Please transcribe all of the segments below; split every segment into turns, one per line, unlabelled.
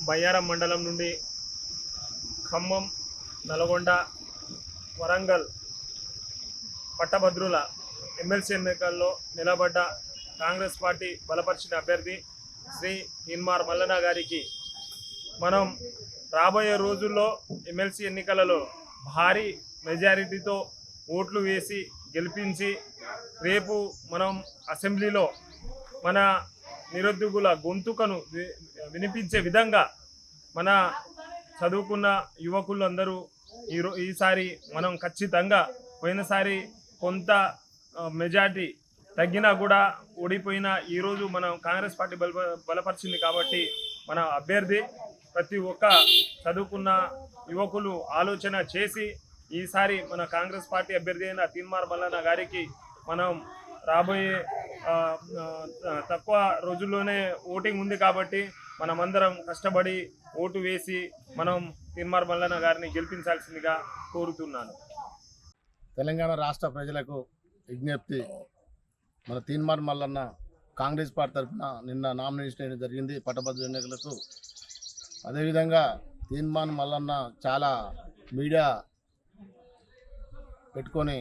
బయ్యారం మండలం నుండి ఖమ్మం, నల్గొండ, వరంగల్ పట్టభద్రుల ఎమ్మెల్సీ ఎన్నికల్లో నిలబడ్డ కాంగ్రెస్ పార్టీ బలపరిచిన అభ్యర్థి శ్రీ తీన్మార్ మల్లన్న గారికి మనం రాబోయే రోజుల్లో ఎమ్మెల్సీ ఎన్నికలలో భారీ మెజారిటీతో ఓట్లు వేసి గెలిపించి రేపు మనం అసెంబ్లీలో మన నిరుద్యోగుల గొంతుకను వినిపించే విధంగా మన చదువుకున్న యువకులందరూ ఈసారి మనం ఖచ్చితంగా పోయినసారి కొంత మెజారిటీ తగ్గినా కూడా ఓడిపోయిన ఈరోజు మనం కాంగ్రెస్ పార్టీ బలపరిచింది కాబట్టి మన అభ్యర్థి ప్రతి ఒక్క చదువుకున్న యువకులు ఆలోచన చేసి ఈసారి మన కాంగ్రెస్ పార్టీ అభ్యర్థి అయిన తీన్మార్ మల్లన్న గారికి మనం రాబోయే తక్కువ రోజుల్లోనే ఓటింగ్ ఉంది కాబట్టి మనమందరం కష్టపడి ఓటు వేసి మనం తీన్మార్ మల్లన్న గారిని గెలిపించాల్సిందిగా కోరుతున్నాను.
తెలంగాణ రాష్ట్ర ప్రజలకు విజ్ఞప్తి, మన తీన్మార్ మల్లన్న కాంగ్రెస్ పార్టీ తరఫున నిన్న నామినేషన్ చేయడం జరిగింది పట్టభద్రుల ఎన్నికలకు. అదేవిధంగా తీన్మార్ మల్లన్న చాలా మీడియా పెట్టుకొని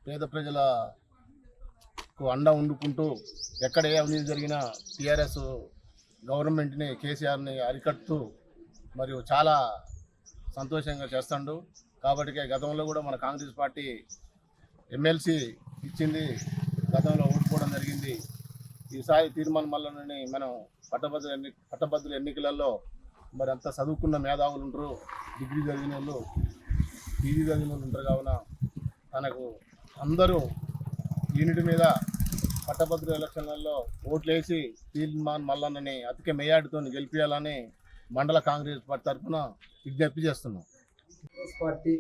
పేద ప్రజలకు అండ వండుకుంటూ ఎక్కడ ఏ అవినీతి జరిగినా టీఆర్ఎస్ గవర్నమెంట్ని కేసీఆర్ని అరికడుతూ మరియు చాలా సంతోషంగా చేస్తాడు. కాబట్టి గతంలో కూడా మన కాంగ్రెస్ పార్టీ ఎమ్మెల్సీ ఇచ్చింది, గతంలో ఓడిపోవడం జరిగింది. ఈసారి తీన్మార్ మల్లన్నని మనం పట్టభద్రుల ఎన్నికలలో మరి అంతా చదువుకున్న మేధావులు ఉంటారు, డిగ్రీ చదివిన వాళ్ళు, పీజీ చదివిన వాళ్ళు ఉంటారు. కావున తనకు అందరూ యూనిట్ మీద పట్టభద్రుల ఎలక్షన్లలో ఓట్లేసి తీన్మార్ మల్లన్నని అధిక మెజార్టీతో గెలిపించాలని మండల కాంగ్రెస్ పార్టీ తరఫున విజ్ఞప్తి చేస్తున్నాం.
కాంగ్రెస్ పార్టీ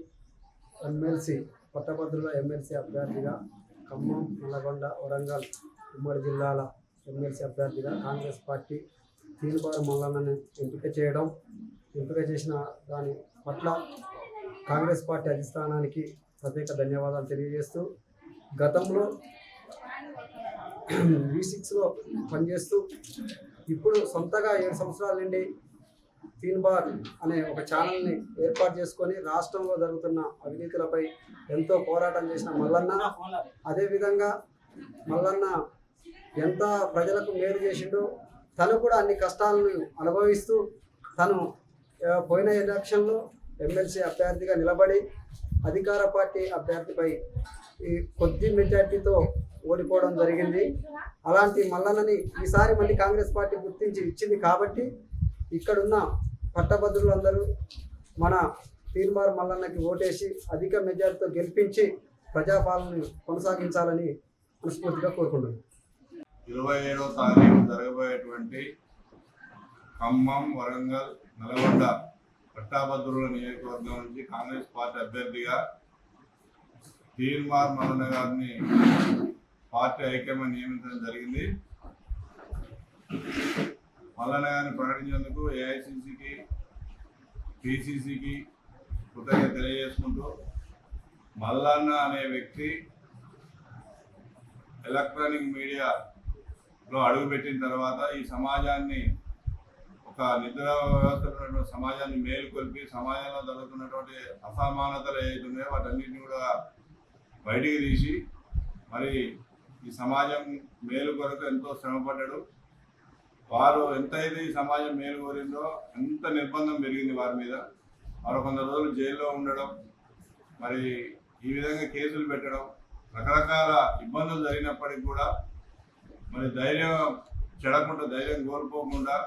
ఎమ్మెల్సీ పట్టభద్రుల ఎమ్మెల్సీ అభ్యర్థిగా ఖమ్మం, నల్గొండ, వరంగల్ ఉమ్మడి జిల్లాల ఎమ్మెల్సీ అభ్యర్థిగా కాంగ్రెస్ పార్టీ తీన్మార్ మల్లన్నని ఎంపిక చేసిన దాని పట్ల కాంగ్రెస్ పార్టీ అధిష్టానానికి ప్రత్యేక ధన్యవాదాలు తెలియజేస్తూ, గతంలో V6లో పనిచేస్తూ ఇప్పుడు సొంతగా 7 సంవత్సరాల నుండి తీన్మార్ అనే ఒక ఛానల్ని ఏర్పాటు చేసుకొని రాష్ట్రంలో జరుగుతున్న అవినీతులపై ఎంతో పోరాటం చేసిన మల్లన్న, అదేవిధంగా మల్లన్న ఎంత ప్రజలకు మేలు చేసిండో తను కూడా అన్ని కష్టాలను అనుభవిస్తూ తను పోయిన ఎలక్షన్లో ఎమ్మెల్సీ అభ్యర్థిగా నిలబడి అధికార పార్టీ అభ్యర్థిపై ఈ కొద్ది మెజార్టీతో ఓడిపోవడం జరిగింది. అలాంటి మల్లన్నని ఈసారి మళ్ళీ కాంగ్రెస్ పార్టీ గుర్తించి ఇచ్చింది కాబట్టి ఇక్కడున్న పట్టభద్రులందరూ మన తీన్మార్ మల్లన్నకి ఓటేసి అధిక మెజార్టీతో గెలిపించి ప్రజాపాలనను కొనసాగించాలని మనస్ఫూర్తిగా కోరుకుంటున్నాను.
27వ తారీఖు జరగబోయేటువంటి ఖమ్మం, వరంగల్, నల్గొండ పట్టభద్రుల నియోజకవర్గం నుంచి కాంగ్రెస్ పార్టీ అభ్యర్థిగా తీన్మార్ మల్లన్న గారిని పార్టీ హైకమాండ్ నియమించడం జరిగింది. మల్లన్న గారిని ప్రకటించేందుకు ఏఐసిసికి, పిసిసికి కృతజ్ఞత తెలియజేసుకుంటూ, మల్లన్న అనే వ్యక్తి ఎలక్ట్రానిక్ మీడియాలో అడుగుపెట్టిన తర్వాత ఈ సమాజాన్ని, ఒక నిద్ర వ్యవస్థ సమాజాన్ని మేలుకొల్పి సమాజంలో జరుగుతున్నటువంటి అసమానతలు ఏవైతే ఉన్నాయో వాటన్నిటిని కూడా బయటికి తీసి మరి ఈ సమాజం మేలు కొరకు ఎంతో శ్రమపడ్డాడు. వారు ఎంతైతే ఈ సమాజం మేలు కోరిందో ఎంత నిర్బంధం పెరిగింది వారి మీద. వారు కొంత రోజులు జైల్లో ఉండడం, మరి ఈ విధంగా కేసులు పెట్టడం, రకరకాల ఇబ్బందులు జరిగినప్పటికీ కూడా మరి ధైర్యం చెడకుండా, ధైర్యం కోల్పోకుండా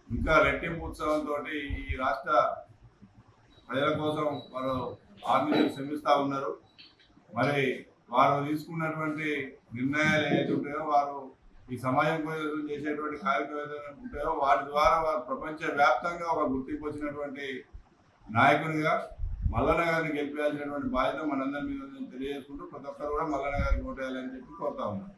ఇంకా రెట్టింపు ఉత్సవంతో ఈ రాష్ట్ర ప్రజల కోసం వారు ఆర్మీలు శ్రమిస్తూ ఉన్నారు. మరి వారు తీసుకున్నటువంటి నిర్ణయాలు ఏవైతే ఉంటాయో, వారు ఈ సమాజం కోసం చేసేటువంటి కార్యక్రమాలు ఉంటాయో వాటి ద్వారా వారు ప్రపంచవ్యాప్తంగా ఒక గుర్తింపు వచ్చినటువంటి నాయకునిగా మల్లన్న గారిని గెలిపించాల్సినటువంటి బాధ్యత మనందరి మీద తెలియజేసుకుంటూ ప్రతి ఒక్కరు కూడా మల్లన్న గారికి ఓటేయాలని చెప్పి కోరుతా ఉన్నారు.